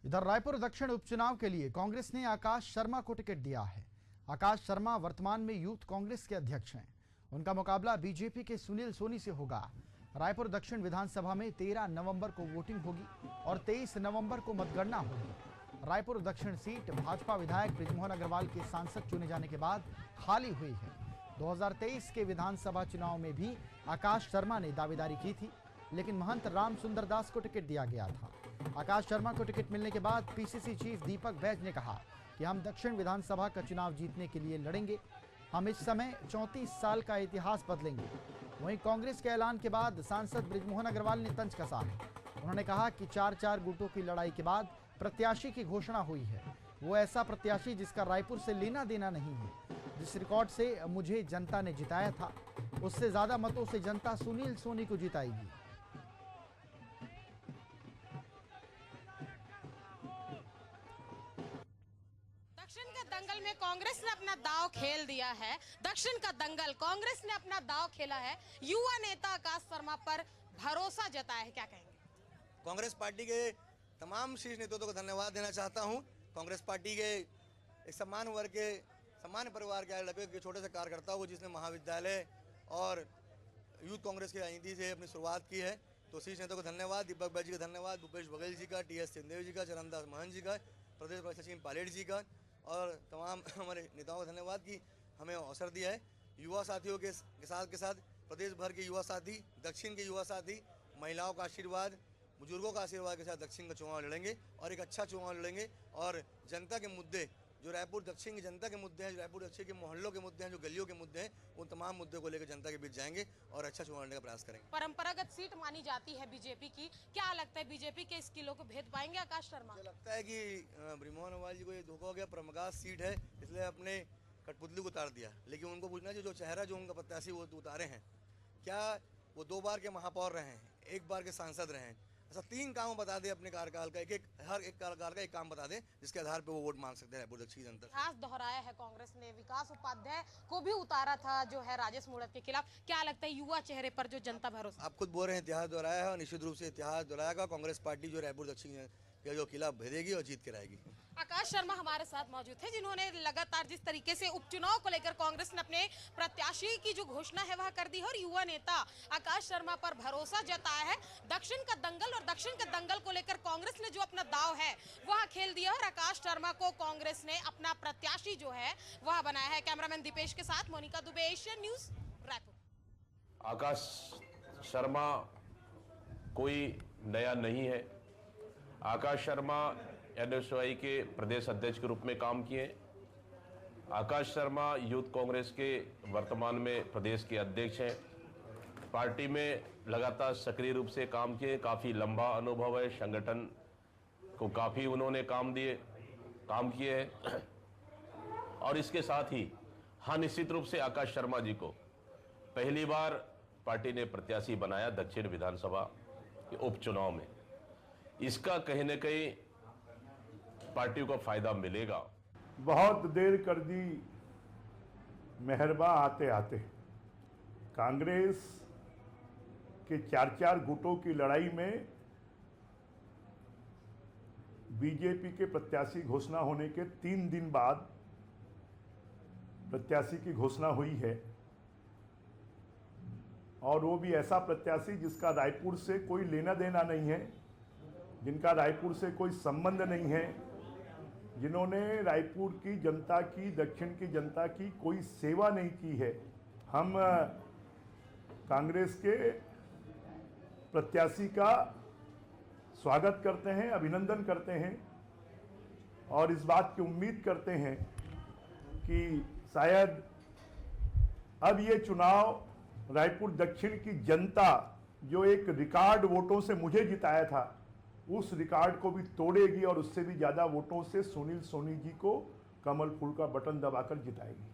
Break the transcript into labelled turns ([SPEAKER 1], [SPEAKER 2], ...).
[SPEAKER 1] इधर रायपुर दक्षिण उपचुनाव के लिए कांग्रेस ने आकाश शर्मा को टिकट दिया है। आकाश शर्मा वर्तमान में यूथ कांग्रेस के अध्यक्ष हैं। उनका मुकाबला बीजेपी के सुनील सोनी से होगा। रायपुर दक्षिण विधानसभा में 13 नवंबर को वोटिंग होगी और 23 नवंबर को मतगणना होगी। रायपुर दक्षिण सीट भाजपा विधायक बृजमोहन अग्रवाल के सांसद चुने जाने के बाद खाली हुई है। 2023 के विधानसभा चुनाव में भी आकाश शर्मा ने दावेदारी की थी, लेकिन महंत राम सुंदर दास को टिकट दिया गया था। आकाश शर्मा को टिकट मिलने के बाद पीसीसी चीफ दीपक बैज ने कहा कि हम दक्षिण विधानसभा का चुनाव जीतने के लिए लड़ेंगे। हम इस समय 34 साल का इतिहास बदलेंगे। वहीं कांग्रेस के ऐलान के बाद सांसद बृजमोहन अग्रवाल ने तंज कसा है। उन्होंने कहा कि 4-4 गुटों की लड़ाई के बाद प्रत्याशी की घोषणा हुई है। वो ऐसा प्रत्याशी जिसका रायपुर से लेना देना नहीं है। जिस रिकॉर्ड से मुझे जनता ने जिताया था, उससे ज्यादा मतों से जनता सुनील सोनी को जिताएगी।
[SPEAKER 2] दक्षिण के दंगल में कांग्रेस ने अपना दांव खेल दिया है। दक्षिण का दंगल कांग्रेस ने अपना दांव खेला है। युवा नेता आकाश शर्मा पर भरोसा जताया है, क्या कहेंगे?
[SPEAKER 3] कांग्रेस पार्टी के तमाम शीर्ष नेतृत्व को धन्यवाद देना चाहता हूं। कांग्रेस पार्टी के एक सम्मान वर्ग के सामान्य परिवार के लगभग के छोटे से कार्यकर्ता हो, जिसने महाविद्यालय और यूथ कांग्रेस की राजनीति से अपनी शुरुआत की है। तो शीर्ष नेताओं को धन्यवाद, दीपक बैज जी का धन्यवाद, भूपेश बघेल जी का, टीएस सिंहदेव जी का, चरणदास महंत जी का, प्रदेश प्रवक्ता सचिन पायलट जी का और तमाम हमारे नेताओं का धन्यवाद कि हमें अवसर दिया है। युवा साथियों के साथ प्रदेश भर के युवा साथी, दक्षिण के युवा साथी, महिलाओं का आशीर्वाद, बुजुर्गों का आशीर्वाद के साथ दक्षिण का चुनाव लड़ेंगे और एक अच्छा चुनाव लड़ेंगे। और जनता के मुद्दे जो रायपुर दक्षिण की जनता के मुद्दे हैं, जो रायपुर दक्षिण के मोहल्लों के मुद्दे हैं, जो गलियों के मुद्दे हैं, उन तमाम मुद्दों को लेकर जनता के बीच जाएंगे और अच्छा चुनाव लड़ने का प्रयास करेंगे।
[SPEAKER 2] परंपरागत सीट मानी जाती है बीजेपी की, क्या लगता है बीजेपी के स्किलों को भेद पाएंगे आकाश शर्मा?
[SPEAKER 3] मुझे लगता है कि बृजमोहन अग्रवाल जी को ये धोखा हो गया। परंपरागत सीट है इसलिए अपने कठपुतली को उतार दिया, लेकिन उनको पूछना जो चेहरा जो उनका प्रत्याशी वो उतारे हैं, क्या वो 2 बार के महापौर रहे हैं, 1 बार के सांसद रहे हैं, ऐसा 3 काम बता दे अपने कार्यकाल का, हर एक कार्यकाल का एक काम बता दे जिसके आधार पे वो वोट मांग सकते हैं रायपुर दक्षिण जनता।
[SPEAKER 2] खास दोहराया है कांग्रेस ने, विकास उपाध्याय को भी उतारा था जो है राजेश मूणत के खिलाफ। क्या लगता है युवा चेहरे पर जो जनता भरोसा?
[SPEAKER 3] आप खुद बोल रहे हैं इतिहास दोहराया है और निश्चित रूप से इतिहास दोहराएगा। कांग्रेस पार्टी जो रायपुर दक्षिण का जो किला भेदेगी और जीत के रहेगी।
[SPEAKER 2] आकाश शर्मा हमारे साथ मौजूद थे, जिन्होंने लगातार जिस तरीके से उपचुनाव को लेकर कांग्रेस ने अपने प्रत्याशी की जो घोषणा है वह कर दी है और युवा नेता आकाश शर्मा पर भरोसा जताया है। दक्षिण का दंगल और दक्षिण के दंगल को लेकर कांग्रेस ने जो अपना दाव है वह खेल दिया और आकाश शर्मा को कांग्रेस ने अपना प्रत्याशी जो है वह बनाया है। कैमरामैन दीपेश के साथ मोनिका दुबे, एशियन न्यूज, रायपुर।
[SPEAKER 4] आकाश शर्मा कोई नया नहीं है। आकाश शर्मा एनएसयूआई के प्रदेश अध्यक्ष के रूप में काम किए। आकाश शर्मा यूथ कांग्रेस के वर्तमान में प्रदेश के अध्यक्ष हैं। पार्टी में लगातार सक्रिय रूप से काम किए। काफ़ी लंबा अनुभव है, संगठन को काफ़ी उन्होंने काम किए हैं। और इसके साथ ही हाँ, निश्चित रूप से आकाश शर्मा जी को पहली बार पार्टी ने प्रत्याशी बनाया दक्षिण विधानसभा के उपचुनाव में। इसका कहीं न कहीं पार्टी को फायदा मिलेगा।
[SPEAKER 5] बहुत देर कर दी मेहरबा आते आते। कांग्रेस के 4-4 गुटों की लड़ाई में बीजेपी के प्रत्याशी घोषणा होने के 3 दिन बाद प्रत्याशी की घोषणा हुई है और वो भी ऐसा प्रत्याशी जिसका रायपुर से कोई लेना देना नहीं है, जिनका रायपुर से कोई संबंध नहीं है, जिन्होंने रायपुर की जनता की, दक्षिण की जनता की कोई सेवा नहीं की है। हम कांग्रेस के प्रत्याशी का स्वागत करते हैं, अभिनंदन करते हैं और इस बात की उम्मीद करते हैं कि शायद अब ये चुनाव रायपुर दक्षिण की जनता जो एक रिकॉर्ड वोटों से मुझे जिताया था, उस रिकॉर्ड को भी तोड़ेगी और उससे भी ज़्यादा वोटों से सुनील सोनी जी को कमल फूल का बटन दबाकर जिताएगी।